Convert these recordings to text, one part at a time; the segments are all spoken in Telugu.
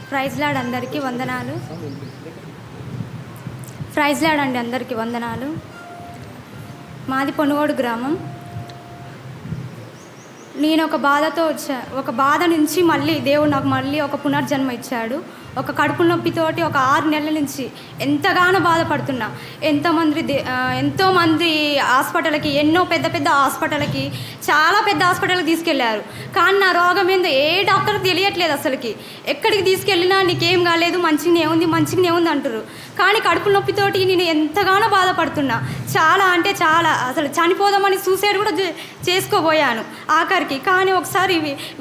ప్రైజ్ లార్డ్ అందరికీ వందనాలు. ప్రైజ్ లార్డ్ అండి, అందరికీ వందనాలు. మాది పొనుగోడు గ్రామం. నేను ఒక బాధ నుంచి మళ్ళీ దేవుడు నాకు మళ్ళీ ఒక పునర్జన్మ ఇచ్చాడు. ఒక కడుపు నొప్పితోటి ఒక 6 నెలల నుంచి ఎంతగానో బాధపడుతున్నా. ఎంతోమంది హాస్పిటల్కి, ఎన్నో పెద్ద హాస్పిటల్కి, చాలా పెద్ద హాస్పిటల్కి తీసుకెళ్లారు. కానీ నా రోగం ఏందో ఏ డాక్టర్కి తెలియట్లేదు. అసలుకి ఎక్కడికి తీసుకెళ్ళినా నీకేం కాలేదు, మంచిగానే ఉంది అంటారు. కానీ కడుపు నొప్పితోటి నేను ఎంతగానో బాధపడుతున్నా. చాలా అంటే చాలా, అసలు చనిపోదామని సూసైడ్ కూడా చేసుకోబోయాను ఆఖరికి. కానీ ఒకసారి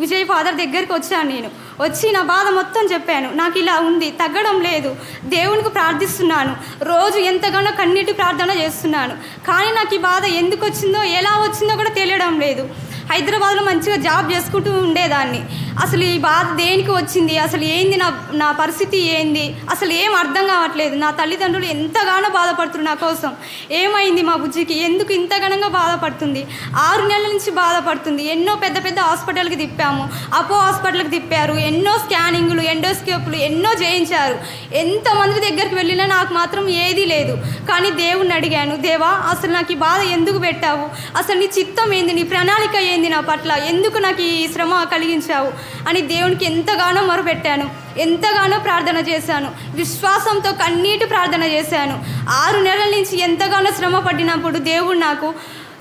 విజయ్ ఫాదర్ దగ్గరికి వచ్చాను. నేను వచ్చి నా బాధ మొత్తం చెప్పాను. నాకు ఇలా ఉంది, తగ్గడం లేదు, దేవునికి ప్రార్థిస్తున్నాను, రోజు ఎంతగానో కన్నీటి ప్రార్థన చేస్తున్నాను. కానీ నాకు ఈ బాధ ఎందుకు వచ్చిందో, ఎలా వచ్చిందో కూడా తెలియడం లేదు. హైదరాబాద్లో మంచిగా జాబ్ చేసుకుంటూ ఉండేదాన్ని. అసలు ఈ బాధ దేనికి వచ్చింది, అసలు ఏంది, నా పరిస్థితి ఏంది, అసలు ఏం అర్థం కావట్లేదు. నా తల్లిదండ్రులు ఎంతగానో బాధపడుతున్నారు నా కోసం. ఏమైంది మా బుజ్జికి, ఎందుకు ఇంతగానంగా బాధపడుతుంది? 6 నెలల నుంచి బాధపడుతుంది. ఎన్నో పెద్ద హాస్పిటల్కి తిప్పాము, అపో హాస్పిటల్కి తిప్పారు, ఎన్నో స్కానింగ్లు, ఎండోస్కోప్లు ఎన్నో చేయించారు. ఎంతమంది దగ్గరికి వెళ్ళినా నాకు మాత్రం ఏదీ లేదు. కానీ దేవుణ్ణి అడిగాను, దేవా అసలు నాకు ఈ బాధ ఎందుకు పెట్టావు, అసలు నీ చిత్తం ఏంది, నీ ప్రణాళిక ఏంది నా పట్ల, ఎందుకు నాకు ఈ శ్రమ కలిగించావు అని దేవునికి ఎంతగానో మొరపెట్టాను. ఎంతగానో ప్రార్థన చేశాను. విశ్వాసంతో కన్నీటి ప్రార్థన చేశాను. 6 నెలల నుంచి ఎంతగానో శ్రమ పడినప్పుడు దేవుడు నాకు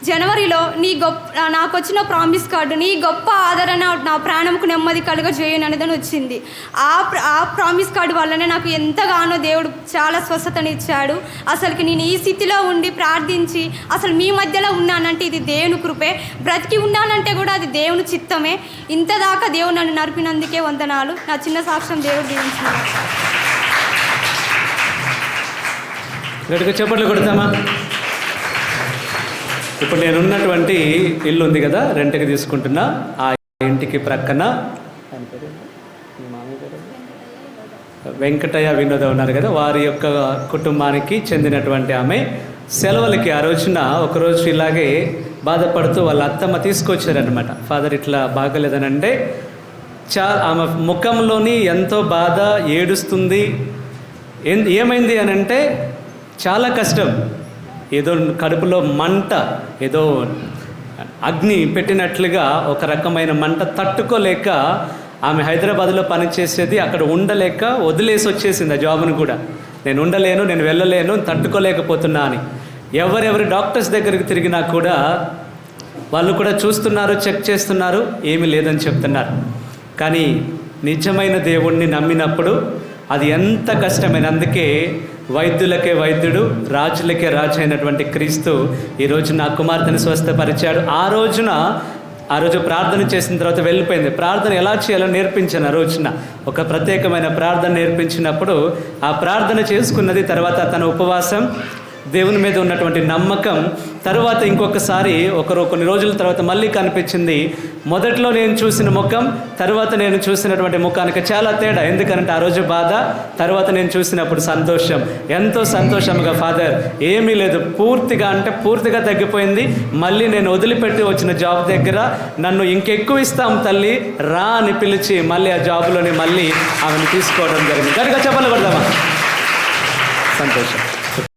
జనవరిలో నాకు వచ్చిన ప్రామిస్ కార్డు, నీ గొప్ప ఆదరణ నా ప్రాణంకు నెమ్మది కలుగజేయను అనేదని వచ్చింది. ఆ ప్రామిస్ కార్డు వల్లనే నాకు ఎంతగానో దేవుడు చాలా స్వస్థతనిచ్చాడు. అసలుకి నేను ఈ స్థితిలో ఉండి ప్రార్థించి అసలు మీ మధ్యలో ఉన్నానంటే ఇది దేవుని కృపే, బ్రతికి ఉన్నానంటే కూడా అది దేవుని చిత్తమే. ఇంతదాకా దేవుడు నన్ను నడిపినందుకే వందనాలు. నా చిన్న సాక్ష్యం దేవుడు దీవించినాడు. చెప్పట్లు కొడతామా? ఇప్పుడు నేనున్నటువంటి ఇల్లు ఉంది కదా, రెంట్కి తీసుకుంటున్నా. ఆ ఇంటికి ప్రక్కన వెంకటయ్య వినోద ఉన్నారు కదా, వారి యొక్క కుటుంబానికి చెందినటువంటి ఆమె సెలవులకి ఆ రోజున ఒకరోజు ఇలాగే బాధపడుతూ వాళ్ళ అత్తమ్మ తీసుకొచ్చారనమాట. ఫాదర్ ఇట్లా బాగలేదని అంటే ఆమె ముఖంలోని ఎంతో బాధ, ఏడుస్తుంది. ఏమైంది అని అంటే చాలా కష్టం, ఏదో కడుపులో మంట, ఏదో అగ్ని పెట్టినట్లుగా ఒక రకమైన మంట తట్టుకోలేక ఆమె హైదరాబాద్లో పనిచేసేది, అక్కడ ఉండలేక వదిలేసి వచ్చేసింది ఆ జాబ్ను కూడా. నేను ఉండలేను, నేను వెళ్ళలేను, తట్టుకోలేకపోతున్నా అని. ఎవరెవరి డాక్టర్స్ దగ్గరికి తిరిగినా కూడా వాళ్ళు కూడా చూస్తున్నారు, చెక్ చేస్తున్నారు, ఏమీ లేదని చెప్తున్నారు. కానీ నిజమైన దేవుణ్ణి నమ్మినప్పుడు అది ఎంత కష్టమైన, అందుకే వైద్యులకే వైద్యుడు, రాజులకే రాజు అయినటువంటి క్రీస్తు ఈరోజు నా కుమార్తెను స్వస్థపరిచాడు. ఆ రోజు ప్రార్థన చేసిన తర్వాత వెళ్ళిపోయింది. ప్రార్థన ఎలా చేయాలో నేర్పించాను. ఆ రోజున ఒక ప్రత్యేకమైన ప్రార్థన నేర్పించినప్పుడు ఆ ప్రార్థన చేసుకున్నది. తర్వాత తన ఉపవాసం, దేవుని మీద ఉన్నటువంటి నమ్మకం, తర్వాత ఇంకొకసారి కొన్ని రోజుల తర్వాత మళ్ళీ కనిపించింది. మొదట్లో నేను చూసిన ముఖం, తర్వాత నేను చూసినటువంటి ముఖానికి చాలా తేడా. ఎందుకంటే ఆ రోజు బాధ, తర్వాత నేను చూసినప్పుడు సంతోషం. ఎంతో సంతోషంగా, ఫాదర్ ఏమీ లేదు, పూర్తిగా తగ్గిపోయింది. మళ్ళీ నేను వదిలిపెట్టి వచ్చిన జాబ్ దగ్గర నన్ను ఇంకెక్కువ ఇస్తాం తల్లి రా అని పిలిచి మళ్ళీ ఆ జాబ్లోని మళ్ళీ ఆమెను తీసుకోవడం జరిగింది. గట్టిగా చెప్పలు కొడదామా? సంతోషం.